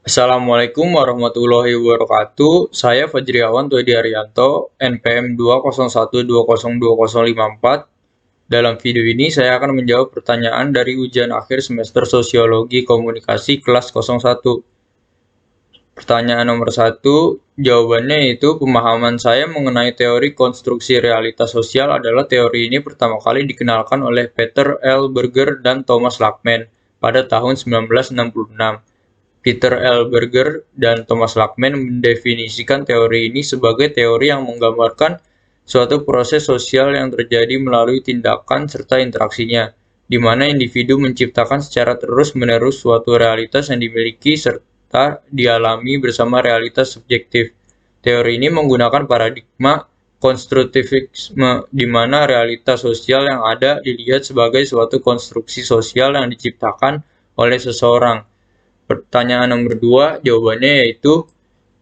Assalamualaikum warahmatullahi wabarakatuh. Saya Fajriawan Twedi Arianto, NPM 201202054. Dalam video ini saya akan menjawab pertanyaan dari ujian akhir semester Sosiologi Komunikasi kelas 01. Pertanyaan nomor 1, jawabannya yaitu pemahaman saya mengenai teori konstruksi realitas sosial adalah teori ini pertama kali dikenalkan oleh Peter L. Berger dan Thomas Lackman pada tahun 1966. Peter L. Berger dan Thomas Lackman mendefinisikan teori ini sebagai teori yang menggambarkan suatu proses sosial yang terjadi melalui tindakan serta interaksinya, di mana individu menciptakan secara terus-menerus suatu realitas yang dimiliki serta dialami bersama realitas subjektif. Teori ini menggunakan paradigma konstruktivisme, di mana realitas sosial yang ada dilihat sebagai suatu konstruksi sosial yang diciptakan oleh seseorang. Pertanyaan nomor 2, jawabannya yaitu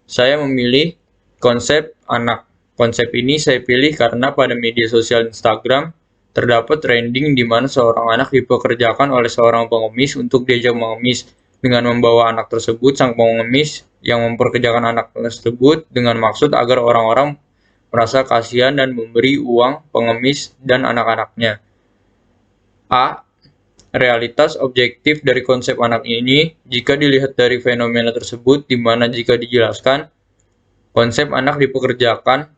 saya memilih konsep anak. Konsep ini saya pilih karena pada media sosial Instagram terdapat trending di mana seorang anak dipekerjakan oleh seorang pengemis untuk diajak mengemis. Dengan membawa anak tersebut, sang pengemis yang memperkerjakan anak tersebut dengan maksud agar orang-orang merasa kasihan dan memberi uang pengemis dan anak-anaknya. A. Realitas objektif dari konsep anak ini, jika dilihat dari fenomena tersebut, di mana jika dijelaskan, konsep anak dipekerjakan,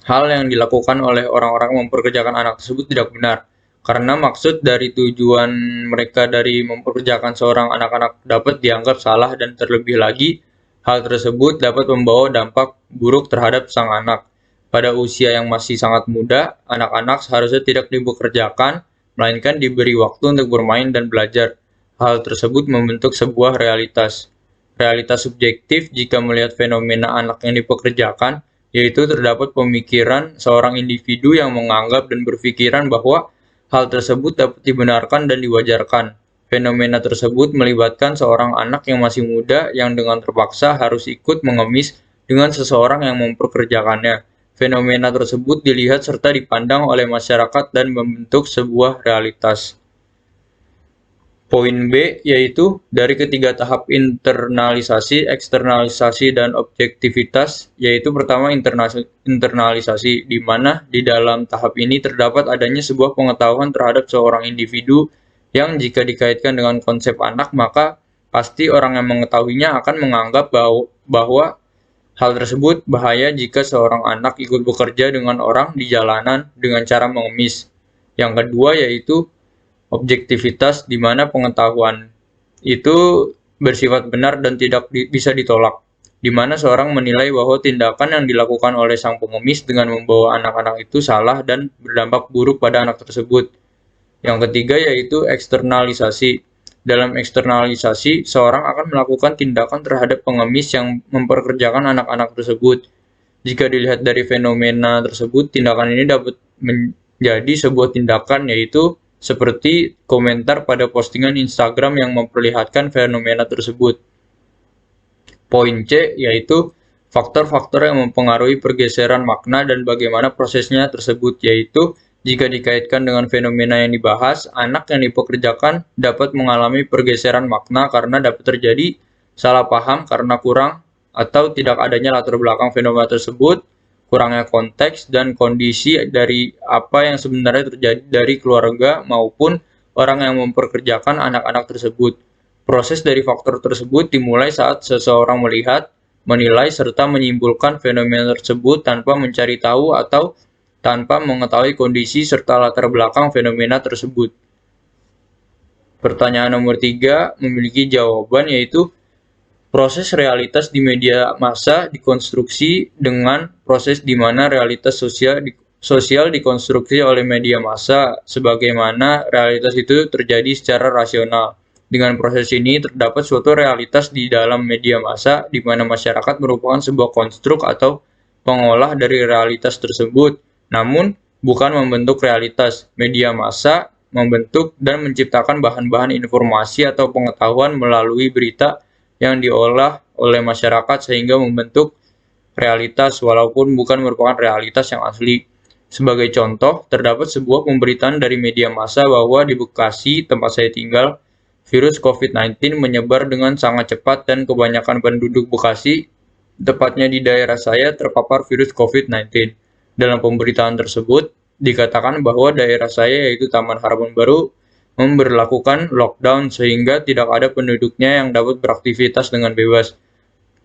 hal yang dilakukan oleh orang-orang mempekerjakan anak tersebut tidak benar, karena maksud dari tujuan mereka dari mempekerjakan seorang anak-anak dapat dianggap salah dan terlebih lagi, hal tersebut dapat membawa dampak buruk terhadap sang anak. Pada usia yang masih sangat muda, anak-anak seharusnya tidak dipekerjakan, melainkan diberi waktu untuk bermain dan belajar. Hal tersebut membentuk sebuah realitas. Realitas subjektif jika melihat fenomena anak yang dipekerjakan, yaitu terdapat pemikiran seorang individu yang menganggap dan berpikiran bahwa hal tersebut dapat dibenarkan dan diwajarkan. Fenomena tersebut melibatkan seorang anak yang masih muda yang dengan terpaksa harus ikut mengemis dengan seseorang yang mempekerjakannya. Fenomena tersebut dilihat serta dipandang oleh masyarakat dan membentuk sebuah realitas. Poin B yaitu dari ketiga tahap internalisasi, eksternalisasi, dan objektivitas, yaitu pertama internalisasi, di mana di dalam tahap ini terdapat adanya sebuah pengetahuan terhadap seorang individu yang jika dikaitkan dengan konsep anak, maka pasti orang yang mengetahuinya akan menganggap bahwa hal tersebut bahaya jika seorang anak ikut bekerja dengan orang di jalanan dengan cara mengemis. Yang kedua yaitu objektivitas, di mana pengetahuan itu bersifat benar dan tidak bisa ditolak, di mana seorang menilai bahwa tindakan yang dilakukan oleh sang pengemis dengan membawa anak-anak itu salah dan berdampak buruk pada anak tersebut. Yang ketiga yaitu eksternalisasi. Dalam eksternalisasi, seorang akan melakukan tindakan terhadap pengemis yang memperkerjakan anak-anak tersebut. Jika dilihat dari fenomena tersebut, tindakan ini dapat menjadi sebuah tindakan, yaitu seperti komentar pada postingan Instagram yang memperlihatkan fenomena tersebut. Poin C yaitu faktor-faktor yang mempengaruhi pergeseran makna dan bagaimana prosesnya tersebut, yaitu jika dikaitkan dengan fenomena yang dibahas, anak yang dipekerjakan dapat mengalami pergeseran makna karena dapat terjadi salah paham karena kurang atau tidak adanya latar belakang fenomena tersebut, kurangnya konteks dan kondisi dari apa yang sebenarnya terjadi dari keluarga maupun orang yang memperkerjakan anak-anak tersebut. Proses dari faktor tersebut dimulai saat seseorang melihat, menilai, serta menyimpulkan fenomena tersebut tanpa mencari tahu atau tanpa mengetahui kondisi serta latar belakang fenomena tersebut. Pertanyaan nomor 3 memiliki jawaban, yaitu proses realitas di media massa dikonstruksi dengan proses di mana realitas sosial dikonstruksi oleh media massa, sebagaimana realitas itu terjadi secara rasional. Dengan proses ini terdapat suatu realitas di dalam media massa di mana masyarakat merupakan sebuah konstruk atau pengolah dari realitas tersebut, namun bukan membentuk realitas. Media massa membentuk dan menciptakan bahan-bahan informasi atau pengetahuan melalui berita yang diolah oleh masyarakat sehingga membentuk realitas walaupun bukan merupakan realitas yang asli. Sebagai contoh, terdapat sebuah pemberitaan dari media massa bahwa di Bekasi, tempat saya tinggal, virus COVID-19 menyebar dengan sangat cepat dan kebanyakan penduduk Bekasi, tepatnya di daerah saya, terpapar virus COVID-19. Dalam pemberitaan tersebut, dikatakan bahwa daerah saya yaitu Taman Harapan Baru memberlakukan lockdown sehingga tidak ada penduduknya yang dapat beraktivitas dengan bebas.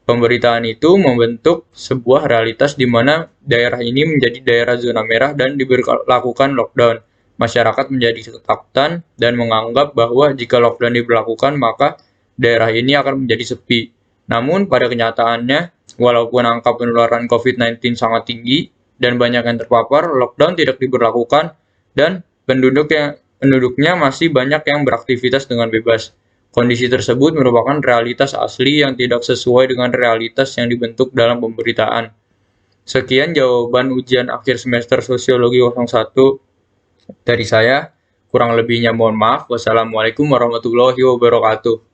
Pemberitaan itu membentuk sebuah realitas di mana daerah ini menjadi daerah zona merah dan diberlakukan lockdown. Masyarakat menjadi ketakutan dan menganggap bahwa jika lockdown diberlakukan maka daerah ini akan menjadi sepi. Namun pada kenyataannya, walaupun angka penularan COVID-19 sangat tinggi dan banyak yang terpapar, lockdown tidak diberlakukan dan penduduknya masih banyak yang beraktivitas dengan bebas. Kondisi tersebut merupakan realitas asli yang tidak sesuai dengan realitas yang dibentuk dalam pemberitaan. Sekian jawaban ujian akhir semester Sosiologi 01 dari saya. Kurang lebihnya mohon maaf. Wassalamualaikum warahmatullahi wabarakatuh.